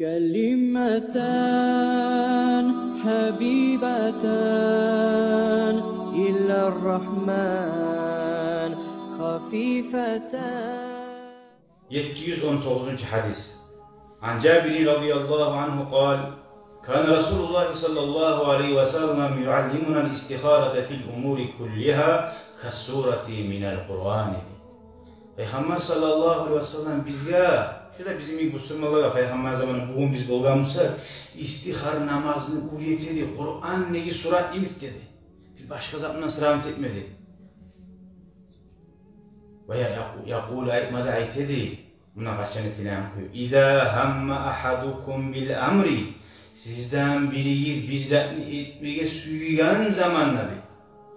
كلمتان حبيبتان إلى الرحمن خفيفتان. 719. hadis. An Cabir radıyallahu anhu قال كان رسول الله صلى الله عليه وسلم يعلمنا الاستخارة في الأمور كلها كالسورة من القرآن. Peygamber sallallahu aleyhi ve sellem bizge, şöyle bizim ilk Müslümanlara Peygamber zamanı bugün biz bulgamızsa istihar namazını kuriyet dedi. Kur'an neyi surat imit dedi. Bir başka zatından sıramet etmedi. Veya yakul ayetmada ayet dedi. Buna kaçan etilen koyuyor. İzâ hamme ahadukum bil amri. Sizden biri bir zatını etmeye suygan zamanla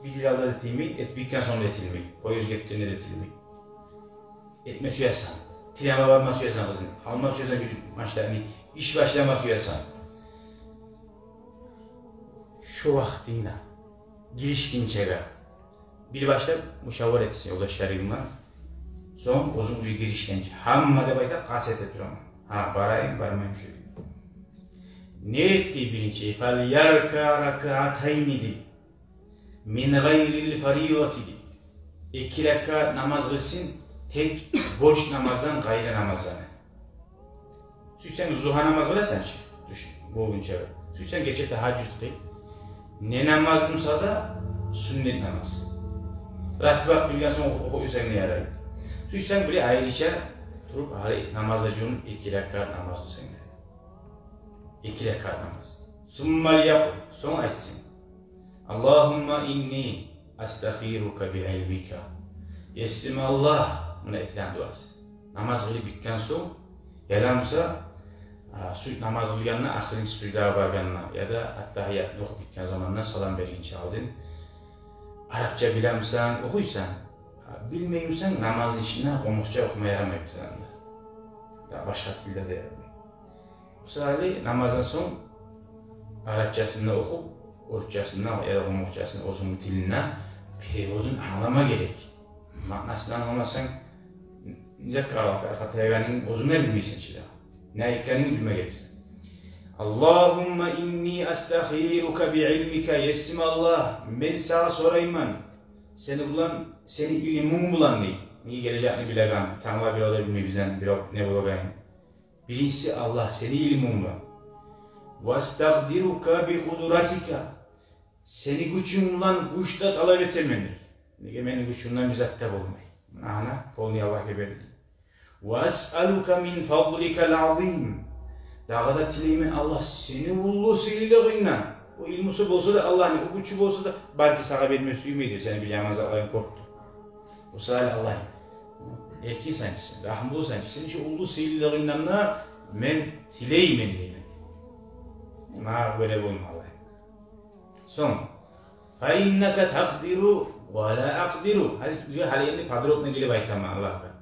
bir dilavda etilmeyi, etbikten sonra etilmeyi. Boyuz getiğinde etilmeyi. Etme suyasan, tilama varma suyasan kızın, alma suyasan bir maçlarını, iş başlama suyasan. Şu vaktine, girişkin çevre, bir başta müşavir etsin yoldaşlarımla, son uzun bir girişkenci. Hamma bayta kaset ettirim. Ha barayım, barmayım şöyle. Ne etti birinci? فَلْيَرْكَ رَكَعَتَيْنِ di. مِنْ غَيْرِ الْفَرِيضَةِ di. 2 rekat namaz kılsın, tek boş namazdan gayrı namazdan. Sen zuha namaz kılarsan düşün, bu gün çevre. Sen gece tehaccüd kıl. Ne namaz olsa da sünnet namaz. Ratibat bilgen sonra okuyorsan ne yarayı. Sen böyle ayrıca durup namazlıcının 2 rekat namazı sen. 2 rekat namaz. Summal yakul, sonra ayetsın. Allahumma inni astakhiruka bi ilmika. Yesime Allah. Buna etilen duası. Namaz kılıp bitken sonra, yalansa namaz kılganına, ahirin sucuda varganına ya da hatta hayatını okup bitken zamanına salam verince aldın. Arapça bilemsen, okuysan, bilmeyimsen namazın içine omukça okumaya yaramayıp sana. Daha başka dilde de yaramayıp. Bu sefer namazın son Arapçasını okup, Urçasını ya da omukçasını uzun diline periodun anlama gerek. Manasını anlamazsan, Necek Kataygan'ın uzun ne bilmişsin çile. Neykan'ın bilme gereksin. Allahumma inni astakhiruka bi ilmika yessim Allah. Ben sana sorayım. Seni ilmin bulan ne? Niye geleceğini bilegan. Tanrılar bir olay bilmeyi bizden ne bulagayım. Birincisi Allah seni ilmin bulan. Vastagdiruka bi kudratika. Seni gücün bulan güçte talep etmemendir. Ne benim gücümden bizatta bulmayı. Ana, polni Allah geberdi. وَأَسْأَلُكَ مِنْ فَضْلِكَ الْعَظِيمِ. Dağda tileymen Allah seni bulursa ilgileriyle. O ilmusu bolsa da Allah'ın, o gücü bolsa da belki sana vermesi suymaydı. Seni bilemez Allah'ın korktu. O sırayla Allah'ın. Erkeği sançısın, rahmı sançısın. Senin için olursa ilgileriyle men tileymen diye. Ma böyle bulma Allah'ın. Son. فَاِنَّكَ تَقْدِرُ وَلَا أَقْدِرُ. Hali yerine padrotuna gelip aytama Allah'a.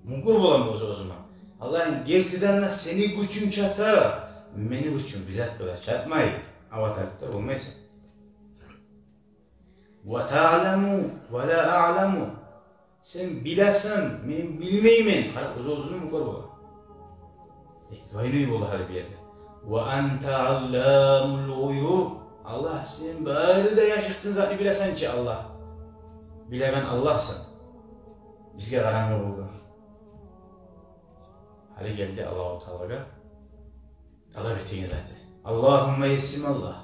Munkur olan olsa o zaman. Allah'ın gerçekten seni gücün çatar, beni gücün bizzat kadar çatmayı. Avatarlıkta olmaysa. وَتَعْلَمُ وَلَا أَعْلَمُ. Sen bilesin, ben bilmeyim. Uzun munkur olan. Duynuyu olur her bir yerde. وَاَنْتَ عَلَّامُ الْغُيُوبِ. Allah sen bari de yaşattın zaten bilesen ki Allah. Bilemen Allah'sın. Bizge karanlık oldu. Hali geldi Allah-u Teala'ya. Allah beteğin zaten. Allahümme yessim Allah.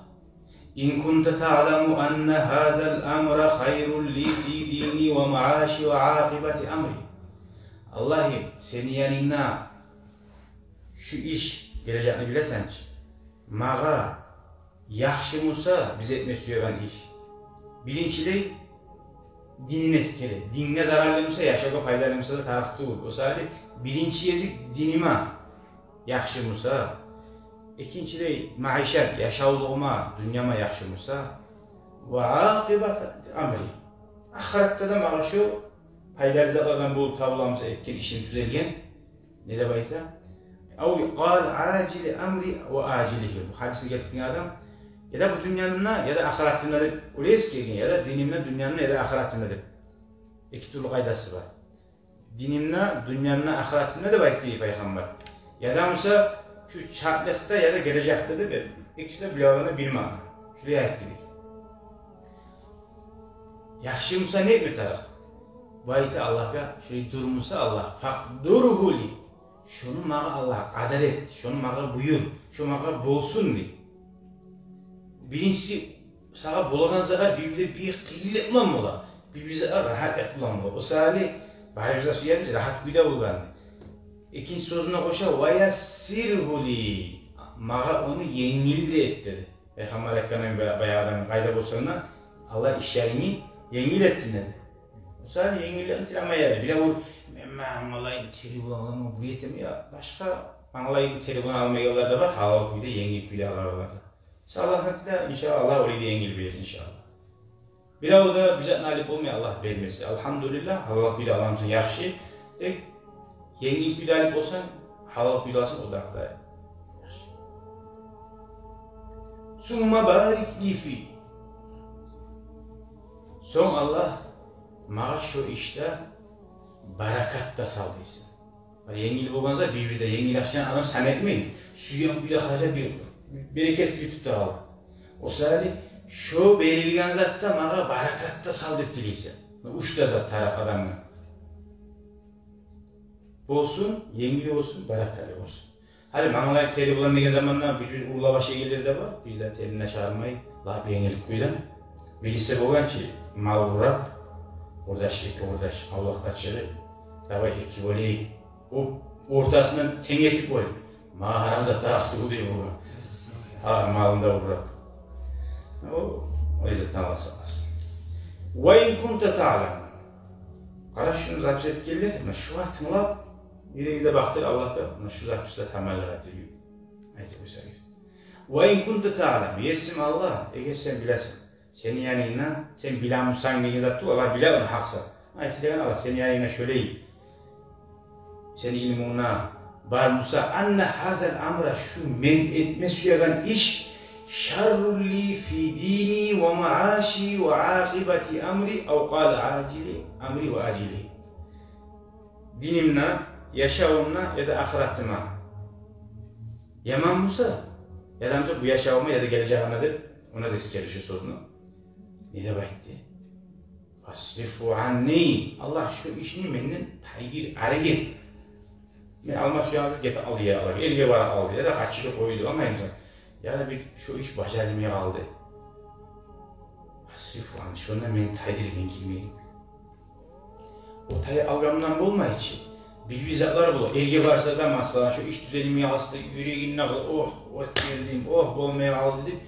İn kunte ta'lemu enne hâzel amra hayrun li fi dini ve maaşi ve âkibeti amri. Allah'ım senin yanına şu iş geleceğini bilesen ki mağa yaxşı olsa bize etmesi söylenen iş. Birinçili dinine etkili. Dinine zararlıysa, yaşaga faydalanırsa da tarafta olur. O sayede birinci yezik dinime yaxşı olsa, ikincili maişet, yaşavlığıma, dünyama yaxşı olsa ve akibat amri. Ahirette de maaşı faydalanırsa bu tavlamıza etkili işin düzelgen ne de bayta? Ev qal acili amri ve acilihi. Bu hadisi getirdiğin adam ya da bu dünyanın ya da ahiretinde de öyleyse ki ya da dinimle dünyanın ya da ahiretinde de iki türlü kaydası var. Dinimle dünyanın ahiretinde de belki Peygamber. Ya da mesela şu çatlıkta ya da gelecekte de ikisi de bilavını bilmem. Şuraya ettirik. Yaxşı Musa ne mi taraf? Bayta Allah'a şöyle durmuşsa Allah fakduruhu li. Şunu mağa Allah kadar et, şunu mağa buyur, şu mağa bolsun di. Birincisi sağa bolagan zagar birbirine bir kıyılet ulan mı ola? Birbirine rahat et ulan mı ola? O sahali bari suyarız rahat güde bulgan. İkinci sözüne koşa vayassirhu li. Mağa onu yengil de et dedi. Peygamber Ekkan'ın bayağı adamın kayda bolsanına Allah işlerini yengil etsin dedi. Sadece yengilden tilamayar. Bir de o anlayın telefon alma bu yetim ya başka anlayın telefon alma yolları da var. Halal kuyda yengil kuyda alırlar. İnşallah inşallah orayı da yengil verir inşallah. Bir de o da bize nalip olmuyor Allah vermesi. Elhamdülillah halal kuyda alamsın yaxşı. Tek yengil kuyda alip olsan halal kuyda alsın o da aktar. Summa barik lifi. Son Allah mağa şu işte barakat da saldıysa. Yengil bolgansa birbirde yengil akşam adam san etmeyin. Suyan bile kalacak bir bereketli bir tuttu al. O sırada şu verilgen zatta mağa barakat da saldı diliyse. Uçta zat taraf adamın. Olsun, yengil olsun, barakatlı olsun. Hadi mağalar teri bulan ne zamanlar bir uğla başa gelir de var. Bir de terine çağırmayı, la bir yengilik koyulan. Birisi bolgan ki mal vurak. Ordaş, Allah kaçırı, tabi iki voleyi, o ortasından tengetik vol. Ma haramza taraftı bu diyor bu. Ha malında vurur. O öyle tavasız. Ve in kunta ta'lam. Qara şunu zat etkiler, ama şu atmılap yüreğinde baktır Allah'a, şu zat bize tamallar ediyor. Ayet koysanız. Ve in kunta ta'lam. Yesim Allah, eğer sen bilesin. Senin yanına, sen bilamışsan ne zattı, Allah bilir onu haksa. Ayetinden Allah, senin yanına şöyleyim. Senin ilmuna, bar Musa, anne hazel amra şu men etme suyagan iş, şarrulli fi dini ve maaşi ve akibati amri, ev kâle acili, amri ve acili. Dinimle, yaşamımla ya da ahiretimle. Yaman Musa, ya da bu yaşamıma ya da geleceğime ona da sikeri şu sorunu. Ne de baktı? Fasrifu anni. Allah şu işini menden tayir hareket. Ben almak yazık get al yer alır. Elge var aldı ya da kaçırıp koydu ama insan. Ya da bir şu iş başarmaya kaldı. Fasrifu anni. Şundan men tayir ben kimiyim? O tayir algamdan olma için. Bir zatlar bulur. Elge varsa da mesela şu iş düzenimi yazdı. Yüreğin ne kadar oh geldim oh olmaya kaldı deyip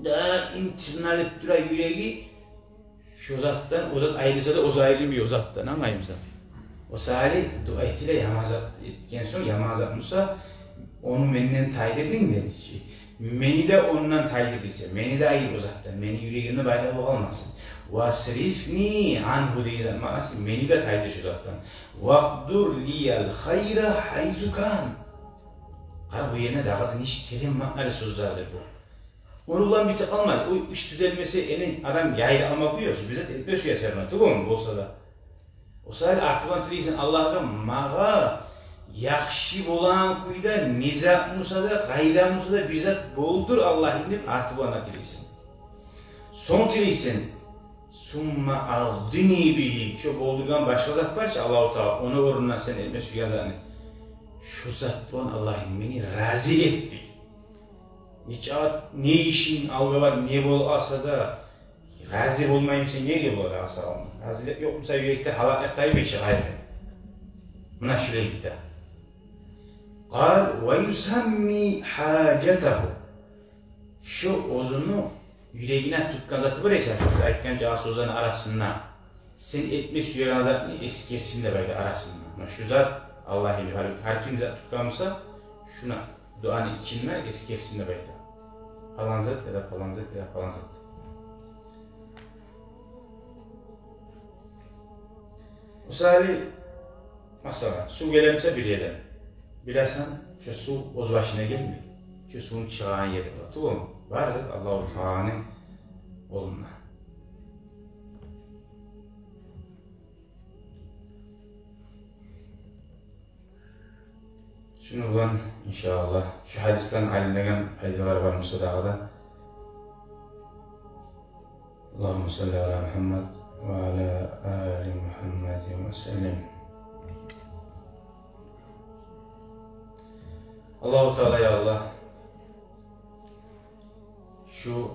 daha internal ettiler yüreği. Şu zattan, o zat ayrılsa da o zat ayrılmıyor o zattan anlayımsa. O salih dua ettiyle yamazat etken sonra yamazat Musa onu menden tayir edin dedi. Meni de ondan tayir edilse, meni de ayrı o zattan, meni yüreğine bayrağı olmasın. Vasrifni anhu diyeceğim manası, meni de tayir şu zattan. Vakdur liyal hayra hayzukan. Bu yerine dağıtın hiç terim maknalı sözlerdir bu. Onu ulan bir tek almadı. O iş düzelmesi en adam yayla almak buyuyor. Bize etmez yaşarlar. Tamam mı? Olsa da. O sırada artılan tileysen Allah'a mağa yakşı olan kuyda nizam Musa da gayda Musa da bizzat boldur Allah inip artılan tileysen. Son tileysen summa ardini bihi. Şu boldurgan başka zat var ki Allah-u Teala onu uğruna sen etmez şu yazanı. Şu zat olan Allah'ın beni razı etti. Ne işin algı var, ne bol asa da razı olmayayım sen neyle bol asa olma. Razılık yok musa yürekte halak tayyip içi gayrı. Buna şuraya gider. Qal ve yusammi hacetahu. Şu ozunu yüreğine tutkan zatı var ya şu ayetken cevap sözlerin arasında. Sen etme süren zatını eskersin de belki arasında. Şu zat Allah'ın her kim zat tutkanmışsa şuna duanın içinde eskersin de belki. Falan zat ya da falan zat ya da falan zat. Misali, mesela su gelemse bir yerden. Bilesen şu su oz başına gelmiyor. Şu suyun çağın yeri var. Tamam mı? Vardır Allah-u Teala'nın olma. Şunu bilan inşallah şu hadisdan alinlagan faydalar var musadaqada. Allohu salli ala Muhammad ve ala ali Muhammad ve sellem. Allahu Teala ya Allah şu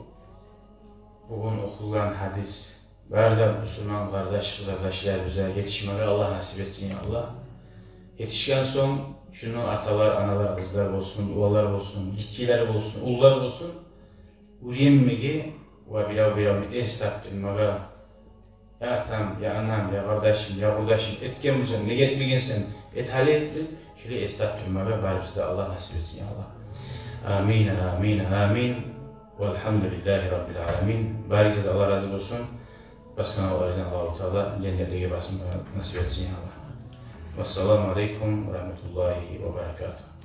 bugün okulan hadis barda Müslüman kardeşler bize yetişmeye Allah nasip etsin ya Allah. Yetişken son şunu atalar, analar, kızlar olsun, uvalar olsun, gitkiler olsun, ullar olsun. Uyuyemmegi ve bilav estap dilmaga. Ya atam, ya anam, ya kardeşim, ya kurdaşım etken misin, ne etmegensen et hal ettin. Şöyle estap dilmaga bari bizde Allah nasip etsin ya Allah. Amin, amin, amin. Velhamdülillahi Rabbil alamin. Bari size Allah razı olsun. Başkana Allah-u Teala cennetliğe basın nasip etsin ya Allah. Vesselamu aleykum ve rahmetullahi ve berekatuhu.